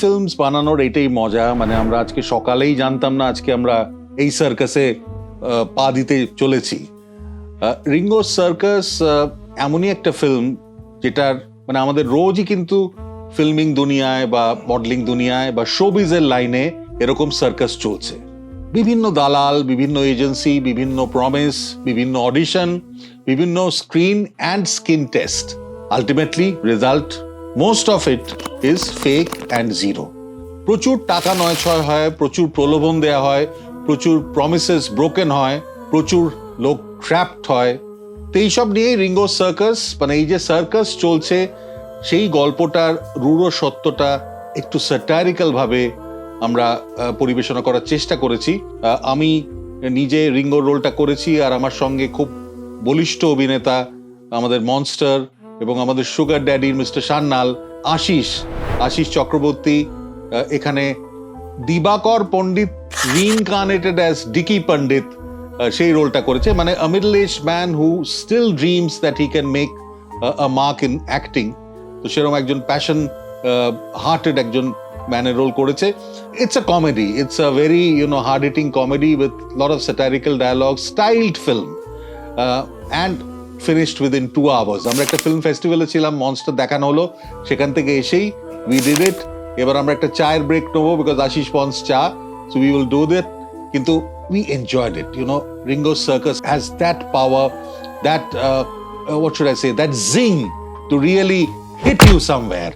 Films বানানোর এটাই মজা, মানে আমরা আজকে সকালেই জানতাম না আজকে আমরা এই সার্কাসে পা দিতে চলেছি। রিঙ্গো সার্কাস এমনই একটা ফিল্ম যেটার মানে আমাদের রোজই কিন্তু ফিল্মিং দুনিয়ায় বা মডেলিং দুনিয়ায় বা শোবিজের লাইনে এরকম সার্কাস চলছে। বিভিন্ন দালাল, বিভিন্ন এজেন্সি, বিভিন্ন প্রমিস, বিভিন্ন অডিশন, বিভিন্ন screen and skin test. Ultimately result most of it is fake and zero. প্রচুর টাকা নয়ছয় হয়, প্রচুর প্রলোভন দেওয়া হয়, প্রচুর প্রমিসেস ব্রোকেন হয়, প্রচুর লোক ট্র্যাপড হয়। তো এইসব নিয়েই রিঙ্গো সার্কাস, মানে এই যে সার্কাস চলছে সেই গল্পটার রূঢ় সত্যটা একটু স্যাটারিক্যাল ভাবে আমরা পরিবেশনা করার চেষ্টা করেছি। আমি নিজে রিঙ্গোর রোলটা করেছি, আর আমার সঙ্গে খুব বলিষ্ঠ অভিনেতা আমাদের মনস্টার এবং আমাদের সুগার ড্যাডির মিস্টার সান্যাল, আশিস চক্রবর্তী এখানে দিবাকর পণ্ডিত রিইনকার্নেটেড অ্যাজ ডিকি পণ্ডিত সেই রোলটা করেছে। মানে a middle age man who still dreams that he can make a mark in acting. তো সেরকম একজন প্যাশন হার্টেড একজন ম্যানের রোল করেছে। It's a comedy, it's a very hard hitting comedy with lot of satirical dialogue, styled film and finished within 2 hours। আমরা একটা film ফেস্টিভ্যালে ছিলাম, মনস্টার দেখানো হলো, সেখান থেকে এসেই উই ডিড ইট। এবার আমরা একটা চায়ের ব্রেক নেবো বিকজ আশিস ওয়ান্টস চা, so we will do that. কিন্তু we enjoyed it. Ringo Circus has that power, that what should I say, that zing to really hit you somewhere.